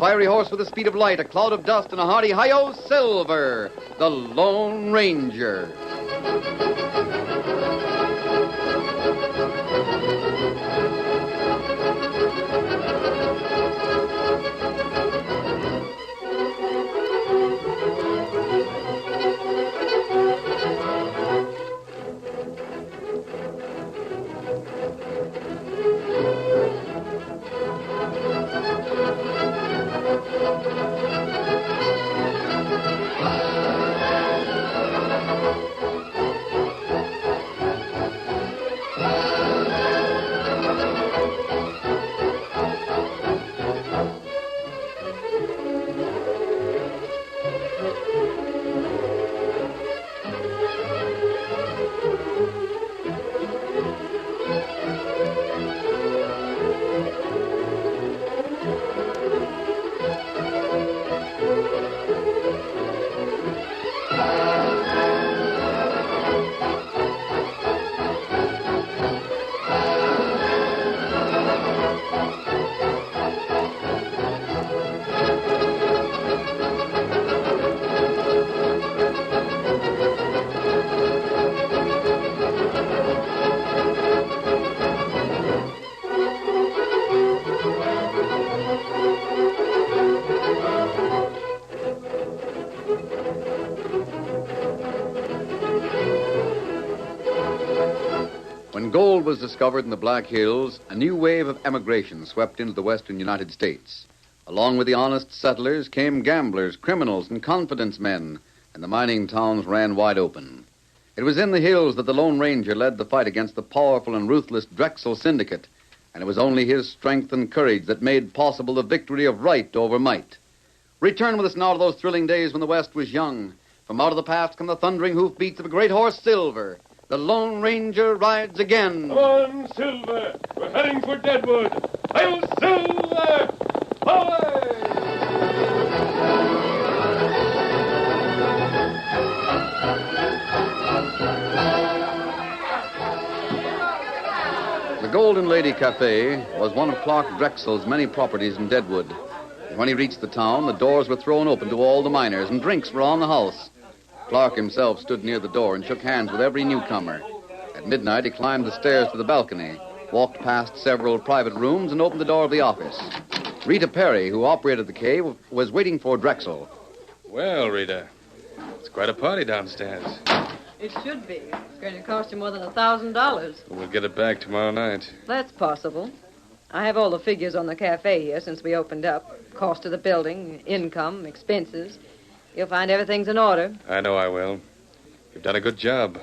fiery horse with the speed of light, a cloud of dust, and a hearty hi-yo, Silver, the Lone Ranger. When gold was discovered in the Black Hills, a new wave of emigration swept into the western United States. Along with the honest settlers came gamblers, criminals, and confidence men, and the mining towns ran wide open. It was in the hills that the Lone Ranger led the fight against the powerful and ruthless Drexel Syndicate, and it was only his strength and courage that made possible the victory of right over might. Return with us now to those thrilling days when the West was young. From out of the past come the thundering hoofbeats of a great horse, Silver. The Lone Ranger rides again. Come on, Silver. We're heading for Deadwood. Hail, Silver! Away! The Golden Lady Cafe was one of Clark Drexel's many properties in Deadwood. And when he reached the town, the doors were thrown open to all the miners, and drinks were on the house. Clark himself stood near the door and shook hands with every newcomer. At midnight, he climbed the stairs to the balcony, walked past several private rooms, and opened the door of the office. Rita Perry, who operated the cave, was waiting for Drexel. Well, Rita, it's quite a party downstairs. It should be. It's going to cost you more than $1,000. We'll get it back tomorrow night. That's possible. I have all the figures on the cafe here since we opened up. Cost of the building, income, expenses. You'll find everything's in order. I know I will. You've done a good job.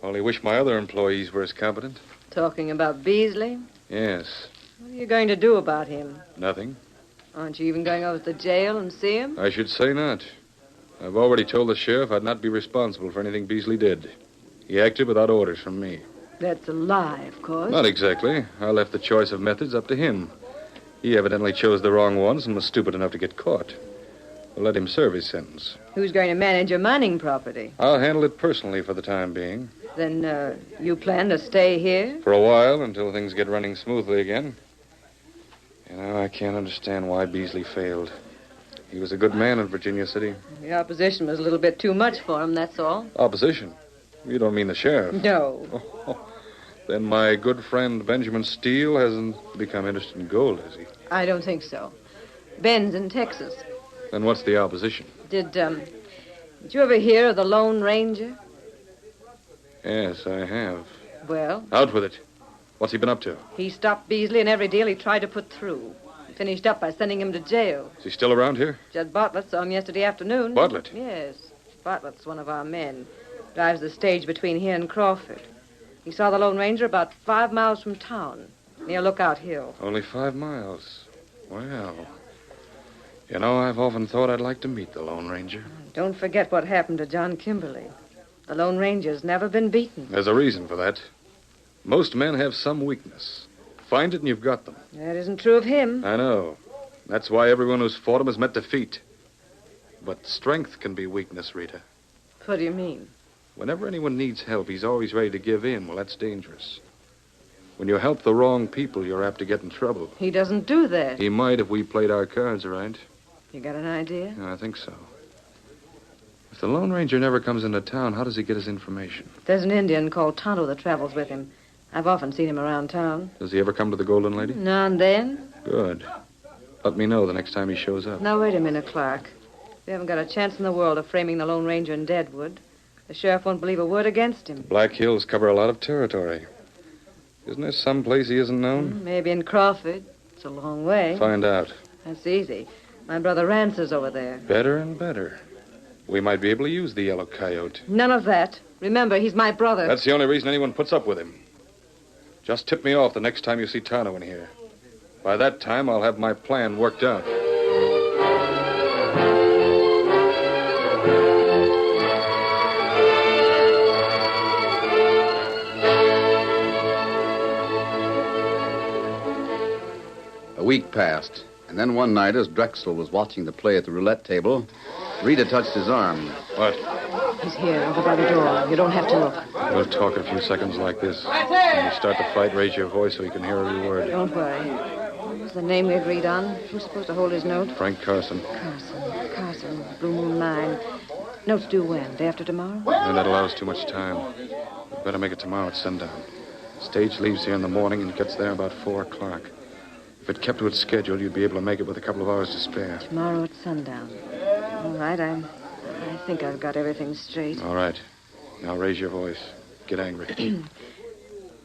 Only wish my other employees were as competent. Talking about Beasley? Yes. What are you going to do about him? Nothing. Aren't you even going over to the jail and see him? I should say not. I've already told the sheriff I'd not be responsible for anything Beasley did. He acted without orders from me. That's a lie, of course. Not exactly. I left the choice of methods up to him. He evidently chose the wrong ones and was stupid enough to get caught. We'll let him serve his sentence. Who's going to manage your mining property? I'll handle it personally for the time being. Then, you plan to stay here? For a while, until things get running smoothly again. You know, I can't understand why Beasley failed. He was a good man in Virginia City. The opposition was a little bit too much for him, that's all. Opposition? You don't mean the sheriff? No. Oh, then my good friend Benjamin Steele hasn't become interested in gold, has he? I don't think so. Ben's in Texas. Then what's the opposition? Did you ever hear of the Lone Ranger? Yes, I have. Well? Out with it. What's he been up to? He stopped Beasley in every deal he tried to put through. Finished up by sending him to jail. Is he still around here? Judd Bartlett saw him yesterday afternoon. Bartlett? Yes. Bartlett's one of our men. Drives the stage between here and Crawford. He saw the Lone Ranger about 5 miles from town, near Lookout Hill. Only 5 miles. Well, you know, I've often thought I'd like to meet the Lone Ranger. Don't forget what happened to John Kimberly. The Lone Ranger's never been beaten. There's a reason for that. Most men have some weakness. Find it and you've got them. That isn't true of him. I know. That's why everyone who's fought him has met defeat. But strength can be weakness, Rita. What do you mean? Whenever anyone needs help, he's always ready to give in. Well, that's dangerous. When you help the wrong people, you're apt to get in trouble. He doesn't do that. He might if we played our cards right. You got an idea? Yeah, I think so. If the Lone Ranger never comes into town, how does he get his information? There's an Indian called Tonto that travels with him. I've often seen him around town. Does he ever come to the Golden Lady? Now and then. Good. Let me know the next time he shows up. Now, wait a minute, Clark. We haven't got a chance in the world of framing the Lone Ranger in Deadwood. The sheriff won't believe a word against him. Black Hills cover a lot of territory. Isn't there some place he isn't known? Maybe in Crawford. It's a long way. Find out. That's easy. My brother Rance is over there. Better and better. We might be able to use the Yellow Coyote. None of that. Remember, he's my brother. That's the only reason anyone puts up with him. Just tip me off the next time you see Tonto in here. By that time, I'll have my plan worked out. A week passed, and then one night, as Drexel was watching the play at the roulette table, Rita touched his arm. What? He's here, over by the door. You don't have to look. We'll talk in a few seconds like this. When you start the fight, raise your voice so he can hear every word. Don't worry. What's the name we agreed on? Who's supposed to hold his note? Frank Carson. Carson, Blue Moon Mine. Notes due when? Day after tomorrow? And that allows too much time. We'd better make it tomorrow at sundown. Stage leaves here in the morning and gets there about 4 o'clock. If it kept to its schedule, you'd be able to make it with a couple of hours to spare. Tomorrow at sundown. All right, I think I've got everything straight. All right. Now raise your voice. Get angry.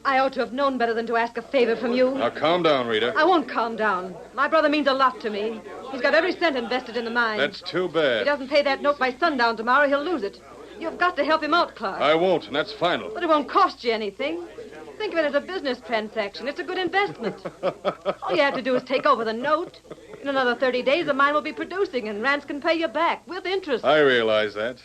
I ought to have known better than to ask a favor from you. Now calm down, Rita. I won't calm down. My brother means a lot to me. He's got every cent invested in the mine. That's too If bad. he doesn't pay that note by sundown tomorrow, he'll lose it. You've got to help him out, Clark. I won't, and that's final. But it won't cost you anything. Think of it as a business transaction. It's a good investment. All you have to do is take over the note. In another 30 days, the mine will be producing, and Rance can pay you back with interest. I realize that.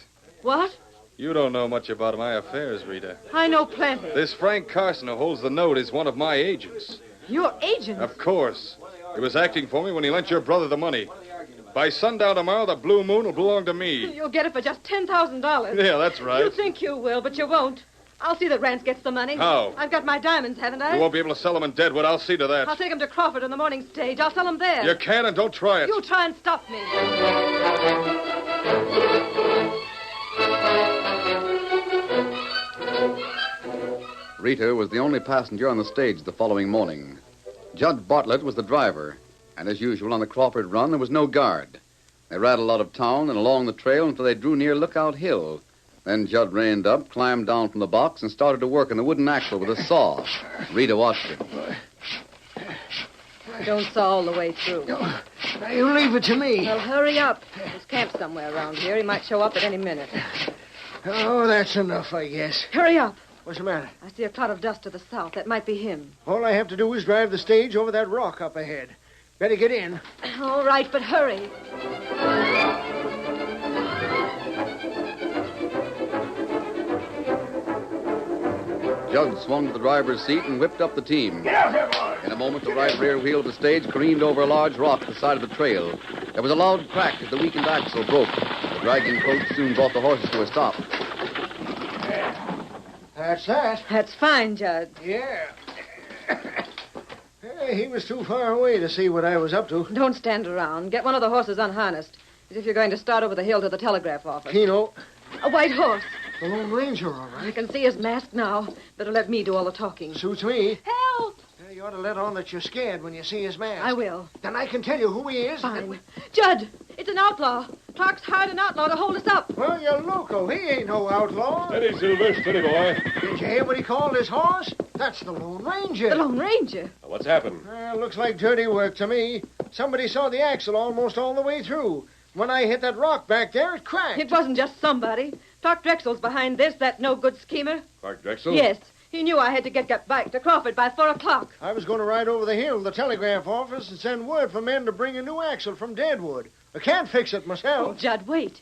What? You don't know much about my affairs, Rita. I know plenty. This Frank Carson who holds the note is one of my agents. Your agent? Of course. He was acting for me when he lent your brother the money. By sundown tomorrow, the Blue Moon will belong to me. You'll get it for just $10,000. Yeah, that's right. You think you will, but you won't. I'll see that Rance gets the money. How? I've got my diamonds, haven't I? You won't be able to sell them in Deadwood. I'll see to that. I'll take them to Crawford on the morning stage. I'll sell them there. You can, and don't try it. You try and stop me. Rita was the only passenger on the stage the following morning. Judge Bartlett was the driver, and as usual on the Crawford run, there was no guard. They rattled out of town and along the trail until they drew near Lookout Hill. Then Judd reined up, climbed down from the box, and started to work on the wooden axle with a saw. Rita watched him. Don't saw all the way through. Now, you leave it to me. Well, hurry up. There's camp somewhere around here. He might show up at any minute. Oh, that's enough, I guess. Hurry up. What's the matter? I see a cloud of dust to the south. That might be him. All I have to do is drive the stage over that rock up ahead. Better get in. All right, but hurry. Judd swung to the driver's seat and whipped up the team. Get out here, boy! In a moment, the right rear wheel of the stage careened over a large rock at the side of the trail. There was a loud crack as the weakened axle broke. The dragging coach soon brought the horses to a stop. That's that. That's fine, Judd. Yeah. Hey, he was too far away to see what I was up to. Don't stand around. Get one of the horses unharnessed, as if you're going to start over the hill to the telegraph office. Keno, A white horse. the Lone Ranger, all I right. can see his mask now. Better let me do all the talking. Suits me. Help! You ought to let on that you're scared when you see his mask. I will. Then I can tell you who he is. Fine. Judd, it's an outlaw. Clark's hired an outlaw to hold us up. Well, you're loco. He ain't no outlaw. Steady, Silver, steady, boy. Did you hear what he called his horse? That's the Lone Ranger. The Lone Ranger. What's happened? Looks like dirty work to me. Somebody saw the axle almost all the way through. When I hit that rock back there, it cracked. It wasn't just somebody. Clark Drexel's behind this, that no-good schemer. Clark Drexel? Yes. He knew I had to get back to Crawford by 4 o'clock. I was going to ride over the hill to the telegraph office and send word for men to bring a new axle from Deadwood. I can't fix it Oh, myself. Judd, wait.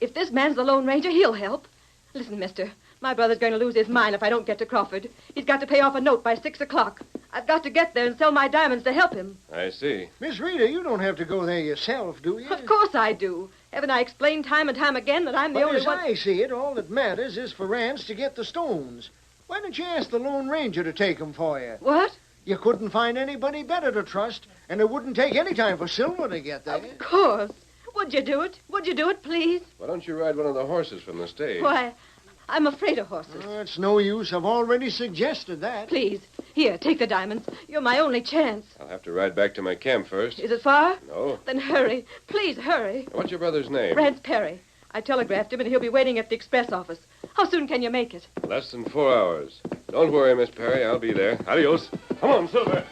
If this man's the Lone Ranger, he'll help. Listen, mister. My brother's going to lose his mind if I don't get to Crawford. He's got to pay off a note by 6 o'clock. I've got to get there and sell my diamonds to help him. I see. Miss Rita, you don't have to go there yourself, do you? Of course I do. Haven't I explained time and time again that I'm the But only as one... I see it, all that matters is for Rance to get the stones. Why didn't you ask the Lone Ranger to take 'em for you? What? You couldn't find anybody better to trust, and it wouldn't take any time for Silver to get there. Of course. Would you do it? Would you do it, please? Why don't you ride one of the horses from the stage? Why, I'm afraid of horses. It's no use. I've already suggested that. Please, here, take the diamonds. You're my only chance. I'll have to ride back to my camp first. Is it far? No. Then hurry. Please, hurry. What's your brother's name? Rance Perry. I telegraphed him, and he'll be waiting at the express office. How soon can you make it? Less than 4 hours. Don't worry, Miss Perry. I'll be there. Adios. Come on, Silver.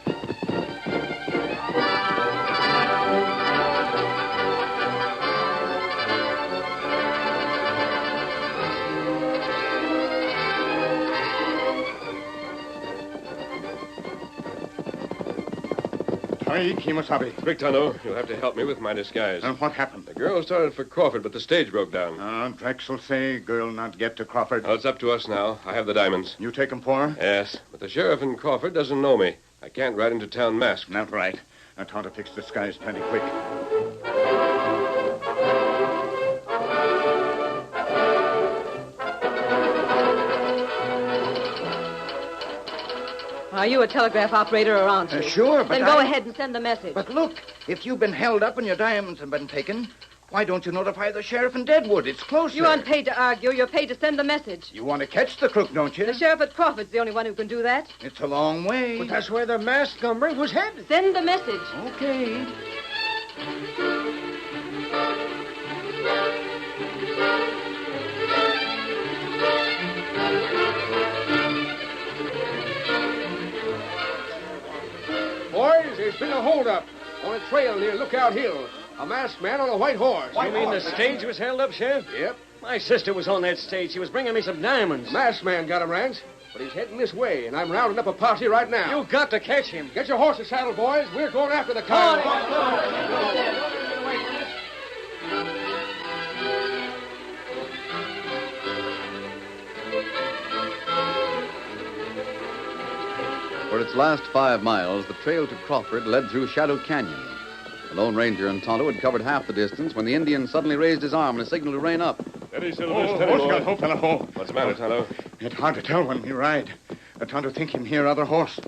Hi, Kimosabe. Quick, Tonto. You'll have to help me with my disguise. And what happened? The girl started for Crawford, but the stage broke down. Drexel say girl not get to Crawford. Well, it's up to us now. I have the diamonds. You take 'em for her? Yes, but the sheriff in Crawford doesn't know me. I can't ride into town masked. Not right. I taught to fix disguise plenty quick. Are you a telegraph operator or aren't you? Sure, but Then go ahead and send the message. But look, if you've been held up and your diamonds have been taken, why don't you notify the sheriff in Deadwood? It's closer. You aren't paid to argue. You're paid to send the message. You want to catch the crook, don't you? The sheriff at Crawford's the only one who can do that. It's a long way. But that's where the masked gunman was headed. Send the message. Okay. Boys, there's been a holdup on a trail near Lookout Hill. A masked man on a white horse. You mean the stage was held up, Sheriff? Yep. My sister was on that stage. She was bringing me some diamonds. The masked man got him, Rance. But he's heading this way, and I'm rounding up a posse right now. You got to catch him. Get your horses saddled, boys. We're going after the car. For its last 5 miles, the trail to Crawford led through Shadow Canyon. The Lone Ranger and Tonto had covered half the distance when the Indian suddenly raised his arm in a signal to rein up. Steady, Silver, steady, boy. Fellow. What's the matter, Tonto? It's hard to tell when we ride. Tonto think him here other horse.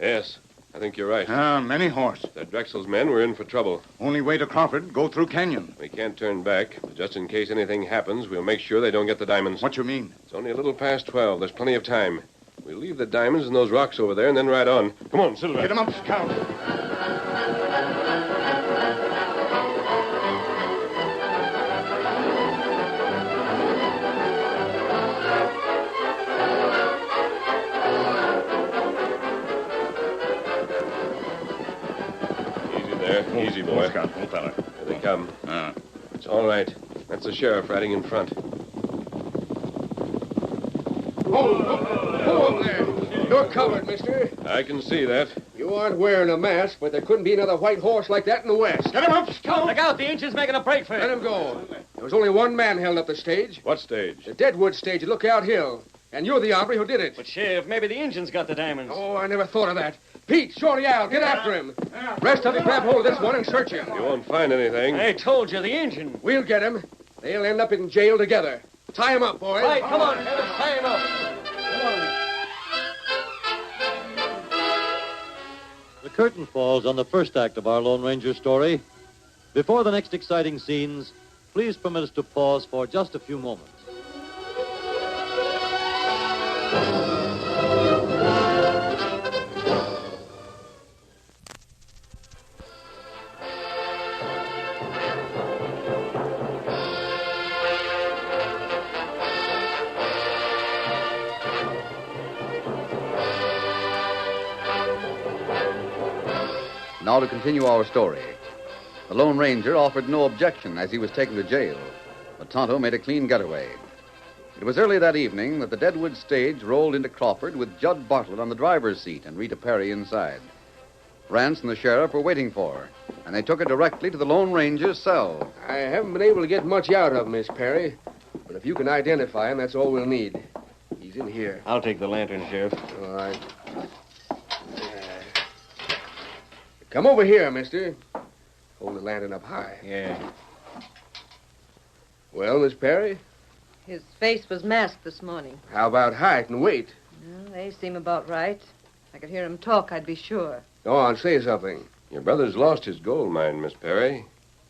Yes, I think you're right. Many horse. They're Drexel's men. We're in for trouble. Only way to Crawford, go through canyon. We can't turn back. But just in case anything happens, we'll make sure they don't get the diamonds. What you mean? It's only a little past 12. There's plenty of time. We'll leave the diamonds in those rocks over there and then ride on. Come on, Silver. Get him up, Scout. Easy there. Easy, boy. Scout, old fella. Here they come. It's all right. That's the sheriff riding in front. Who up there? You're covered, mister. I can see that. You aren't wearing a mask, but there couldn't be another white horse like that in the West. Get him up, Scout. Look out, the Injun's making a break for Let it. him go. There was only one man held up the stage. What stage? The Deadwood stage at Lookout Hill. And you're the hombre who did it. But, Sheriff, maybe the Injun's got the diamonds. Oh, I never thought of that. Pete, Shorty Al, get after him. Rest of you grab hold of this one and search him. You won't find anything. I told you, the Injun. We'll get him. They'll end up in jail together. Tie him up, boys. Right, come on, fellas, tie him up. The curtain falls on the first act of our Lone Ranger story. Before the next exciting scenes, please permit us to pause for just a few moments. Now to continue our story. The Lone Ranger offered no objection as he was taken to jail, but Tonto made a clean getaway. It was early that evening that the Deadwood stage rolled into Crawford with Judd Bartlett on the driver's seat and Rita Perry inside. Rance and the sheriff were waiting for her, and they took her directly to the Lone Ranger's cell. I haven't been able to get much out of him, Miss Perry. But if you can identify him, that's all we'll need. He's in here. I'll take the lantern, Sheriff. All right. Come over here, mister. Hold the lantern up high. Yeah. Well, Miss Perry, His face was masked this morning. How about height and weight? Well, they seem about right. If I could hear him talk, I'd be sure. Go on, say something. Your brother's lost his gold mine, Miss Perry.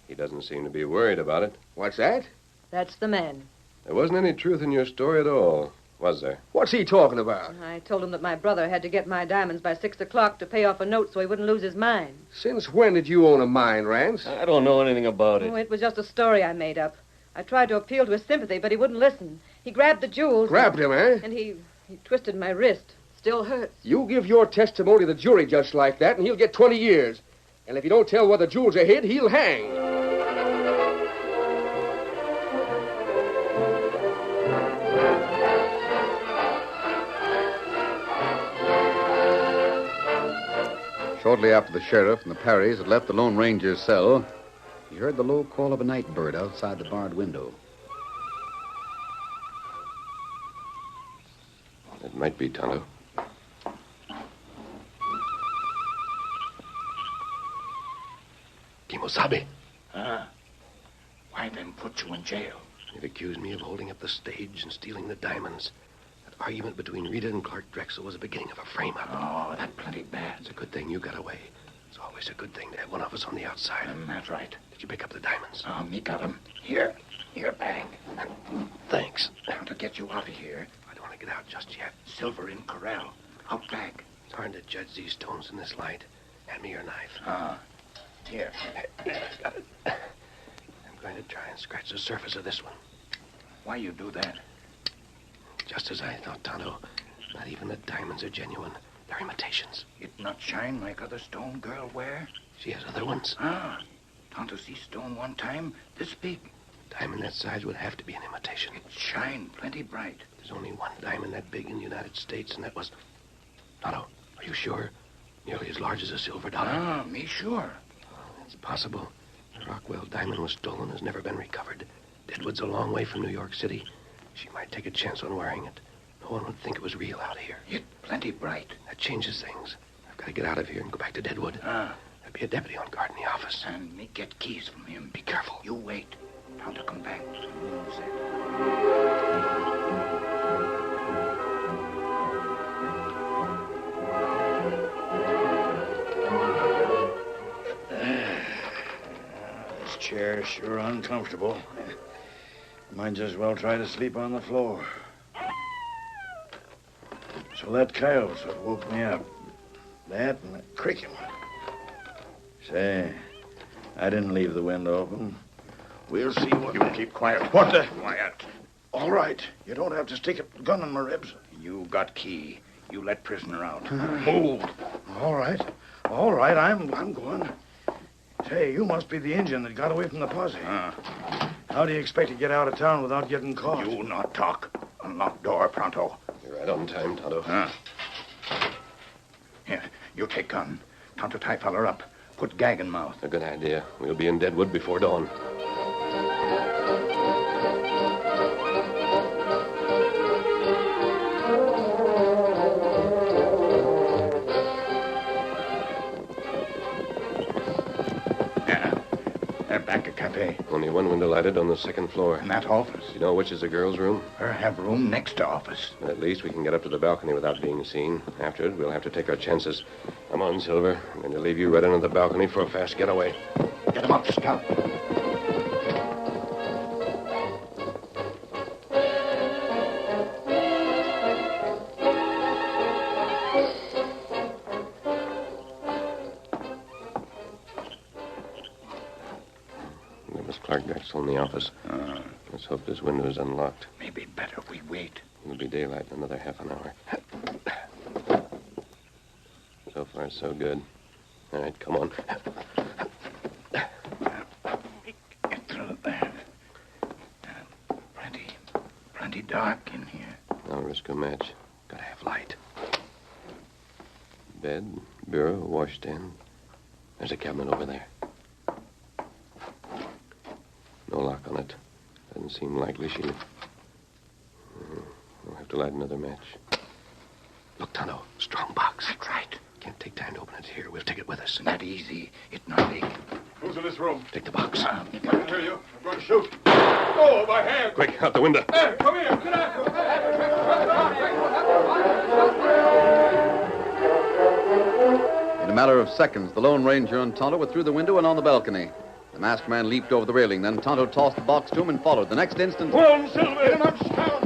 He doesn't seem to be worried about it. What's that? That's the man. There wasn't any truth in your story at all, was there? What's he talking about? I told him that my brother had to get my diamonds by 6 o'clock to pay off a note so he wouldn't lose his mine. Since when did you own a mine, Rance? I don't know anything about it. Oh, it was just a story I made up. I tried to appeal to his sympathy, but he wouldn't listen. He grabbed the jewels. Grabbed him, eh? And he twisted my wrist. Still hurts. You give your testimony to the jury just like that, and he'll get 20 years. And if you don't tell where the jewels are hid, he'll hang. Shortly after the sheriff and the Perrys had left the Lone Ranger's cell, he heard the low call of a night bird outside the barred window. It might be Tonto. Kimosabe. Why then put you in jail? They've accused me of holding up the stage and stealing the diamonds. That argument between Rita and Clark Drexel was the beginning of a frame-up. Oh, that's plenty bad. It's a good thing you got away. It's always a good thing to have one of us on the outside. That's right. Did you pick up the diamonds? Oh, me got them. Here, bag. Thanks. Now, to get you out of here, I don't want to get out just yet. silver in corral. Out back. It's hard to judge these stones in this light. Hand me your knife. Here. Got it. I'm going to try and scratch the surface of this one. Why you do that? Just as I thought, Tonto. Not even the diamonds are genuine. They're imitations. It not shine like other stone girl wear? She has other ones. Tonto see stone one time, this big. Diamond that size would have to be an imitation. It shine plenty bright. There's only one diamond that big in the United States, and that was... Tonto, are you sure? Nearly as large as a silver dollar. Me sure. It's possible. The Rockwell diamond was stolen, has never been recovered. Deadwood's a long way from New York City. She might take a chance on wearing it. No one would think it was real out here. It plenty bright. That changes things. I've got to get out of here and go back to Deadwood. There'll be a deputy on guard in the office. And me get keys from him. Be careful. You wait. Tonto come back. Moon set. This chair's sure uncomfortable. Might just well try to sleep on the floor. So that coyote's what woke me up. That and the cricket one. Say, I didn't leave the window open. We'll see what... You keep quiet. What the... Quiet. All right. You don't have to stick a gun in my ribs. You got key. You let prisoner out. Move. All right. All right, I'm going. Say, you must be the Indian that got away from the posse. How do you expect to get out of town without getting caught? You not talk. Unlock door pronto. You're right on time, Tonto. Here, you take gun. Tonto tie feller up. Put gag in mouth. A good idea. We'll be in Deadwood before dawn. Back at cafe. Only one window lighted on the second floor. In that office. You know which is the girl's room? Her have room next to office. But at least we can get up to the balcony without being seen. After it, we'll have to take our chances. Come on, Silver. I'm going to leave you right under the balcony for a fast getaway. Get him up, Scout. Clark Drexel in the office. Let's hope this window is unlocked. Maybe better we wait. It'll be daylight in another half an hour. So far, so good. All right, come on. Get through there. Plenty dark in here. I'll risk a match. Gotta have light. Bed, bureau, washstand. There's a cabinet over there. No lock on it. Doesn't seem likely she'll... We'll have to light another match. Look, Tonto. Strong box. That's right. Can't take time to open it here. We'll take it with us. Not easy. It's not big. Who's in this room? Take the box. I can hear you. I'm going to shoot. go of my hand. Quick, out the window. Hey, come here. Get out. In a matter of seconds, the Lone Ranger and Tonto were through the window and on the balcony. The masked man leaped over the railing. Then Tonto tossed the box to him and followed. The next instant... Go on, Silver. Get him uptown.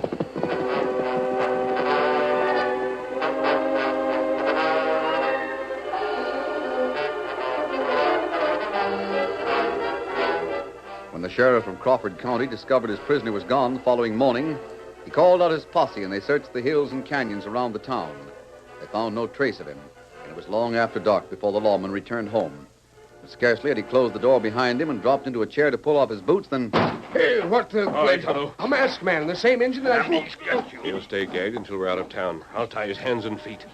When the sheriff of Crawford County discovered his prisoner was gone the following morning, he called out his posse and they searched the hills and canyons around the town. They found no trace of him, and it was long after dark before the lawman returned home. But scarcely had he closed the door behind him and dropped into a chair to pull off his boots than... Hey, what the... All right, Tonto. A masked man in the same engine that I... He'll stay gagged until we're out of town. I'll tie his hands and feet.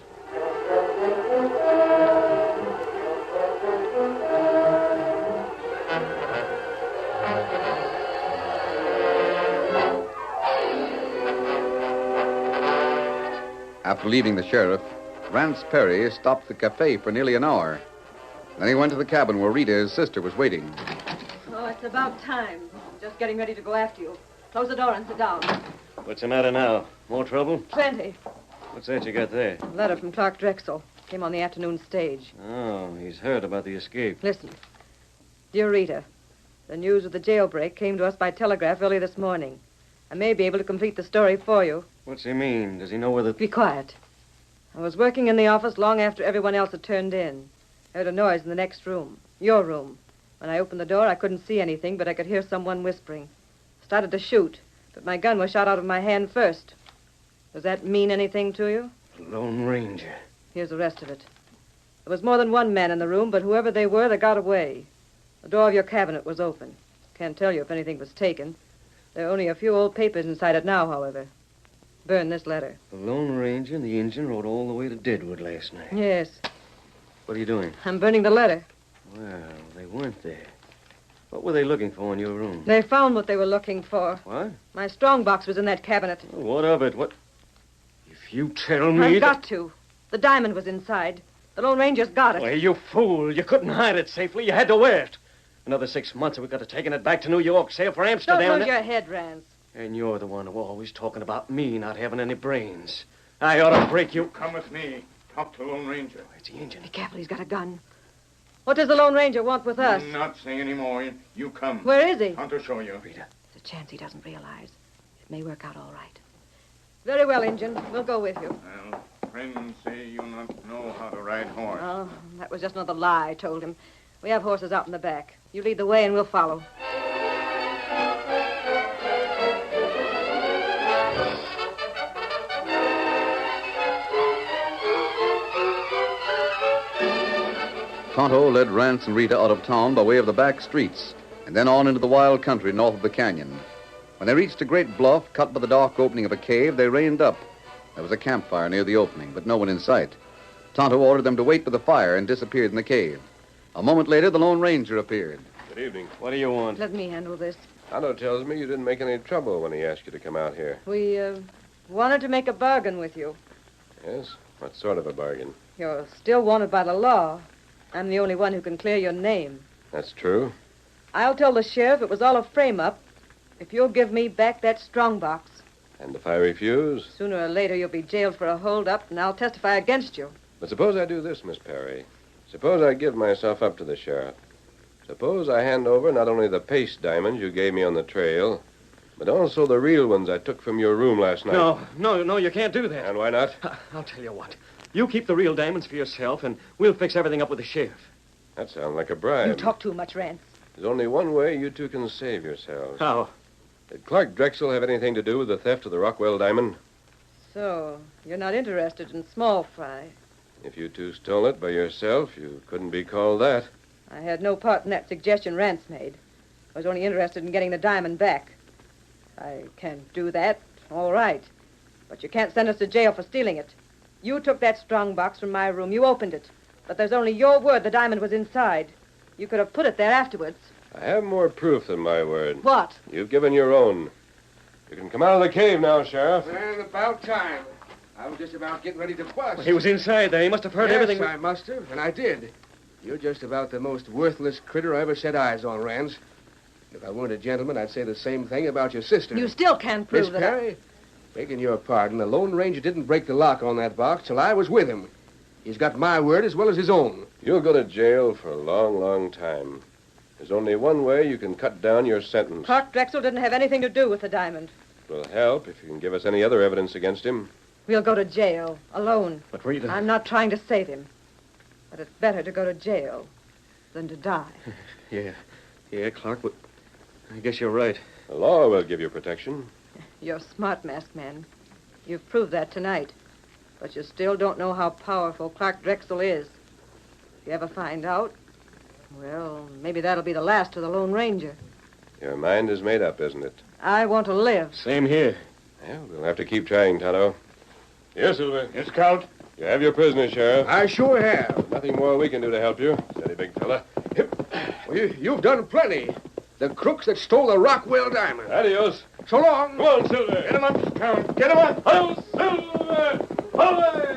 After leaving the sheriff, Rance Perry stopped at the cafe for nearly an hour. Then he went to the cabin where Rita, his sister, was waiting. Oh, it's about time. I'm just getting ready to go after you. Close the door and sit down. What's the matter now? More trouble? Plenty. What's that you got there? A letter from Clark Drexel. Came on the afternoon stage. Oh, he's heard about the escape. Listen. Dear Rita, the news of the jailbreak came to us by telegraph early this morning. I may be able to complete the story for you. What's he mean? Does he know where the... Be quiet. I was working in the office long after everyone else had turned in. I heard a noise in the next room. Your room. When I opened the door, I couldn't see anything, but I could hear someone whispering. Started to shoot, but my gun was shot out of my hand first. Does that mean anything to you? Lone Ranger. Here's the rest of it. There was more than one man in the room, but whoever they were, they got away. The door of your cabinet was open. Can't tell you if anything was taken. There are only a few old papers inside it now, however. Burn this letter. The Lone Ranger and the engine rode all the way to Deadwood last night. Yes. What are you doing? I'm burning the letter. Well, they weren't there. What were they looking for in your room? They found what they were looking for. What? My strongbox was in that cabinet. Oh, what of it? What? If you tell me... I've got to. The diamond was inside. The Lone Ranger's got it. Well, you fool. You couldn't hide it safely. You had to wear it. Another 6 months and we could have taken it back to New York, sail for Amsterdam. Don't lose your head, Rance. And you're the one who always talking about me not having any brains. I ought to break you. Come with me. Talk to Lone Ranger. It's the engine. Be careful, he's got a gun. What does the Lone Ranger want with us? Not say any more. You come. Where is he? Want to show you. Rita. There's a chance he doesn't realize. It may work out all right. Very well, Injun. We'll go with you. Well, friends say you not know how to ride horse. Oh, that was just another lie I told him. We have horses out in the back. You lead the way and we'll follow. Tonto led Rance and Rita out of town by way of the back streets, and then on into the wild country north of the canyon. When they reached a great bluff cut by the dark opening of a cave, they reined up. There was a campfire near the opening, but no one in sight. Tonto ordered them to wait by the fire and disappeared in the cave. A moment later, the Lone Ranger appeared. Good evening. What do you want? Let me handle this. Tonto tells me you didn't make any trouble when he asked you to come out here. We, wanted to make a bargain with you. Yes? What sort of a bargain? You're still wanted by the law. I'm the only one who can clear your name. That's true. I'll tell the sheriff it was all a frame-up if you'll give me back that strongbox. And if I refuse? Sooner or later, you'll be jailed for a hold-up, and I'll testify against you. But suppose I do this, Miss Perry. Suppose I give myself up to the sheriff. Suppose I hand over not only the paste diamonds you gave me on the trail, but also the real ones I took from your room last night. No, you can't do that. And why not? I'll tell you what. You keep the real diamonds for yourself, and we'll fix everything up with the sheriff. That sounds like a bribe. You talk too much, Rance. There's only one way you two can save yourselves. How? Did Clark Drexel have anything to do with the theft of the Rockwell diamond? So, you're not interested in small fry. If you two stole it by yourself, you couldn't be called that. I had no part in that suggestion Rance made. I was only interested in getting the diamond back. I can't do that, all right. But you can't send us to jail for stealing it. You took that strongbox from my room. You opened it. But there's only your word the diamond was inside. You could have put it there afterwards. I have more proof than my word. What? You've given your own. You can come out of the cave now, Sheriff. And about time. I was just about getting ready to bust. Well, he was inside there. He must have heard everything. Yes, I must have, and I did. You're just about the most worthless critter I ever set eyes on, Rance. If I weren't a gentleman, I'd say the same thing about your sister. You still can't prove Miss that. Perry, begging your pardon, the Lone Ranger didn't break the lock on that box till I was with him. He's got my word as well as his own. You'll go to jail for a long, long time. There's only one way you can cut down your sentence. Clark Drexel didn't have anything to do with the diamond. It will help if you can give us any other evidence against him. We'll go to jail, alone. But Rita... I'm not trying to save him. But it's better to go to jail than to die. Yeah, Clark, but I guess you're right. The law will give you protection. You're smart, Masked Man. You've proved that tonight. But you still don't know how powerful Clark Drexel is. If you ever find out, well, maybe that'll be the last of the Lone Ranger. Your mind is made up, isn't it? I want to live. Same here. Well, we'll have to keep trying, Tonto. Yes, Silver. Yes, Count. You have your prisoner, Sheriff. I sure have. Nothing more we can do to help you. Steady, big fella. Well, you've done plenty. The crooks that stole the Rockwell diamond. Adios. So long. Come on, Silver. Get him up, Count. Get him up. Oh, Silver! Away!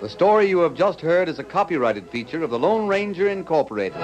The story you have just heard is a copyrighted feature of the Lone Ranger Incorporated.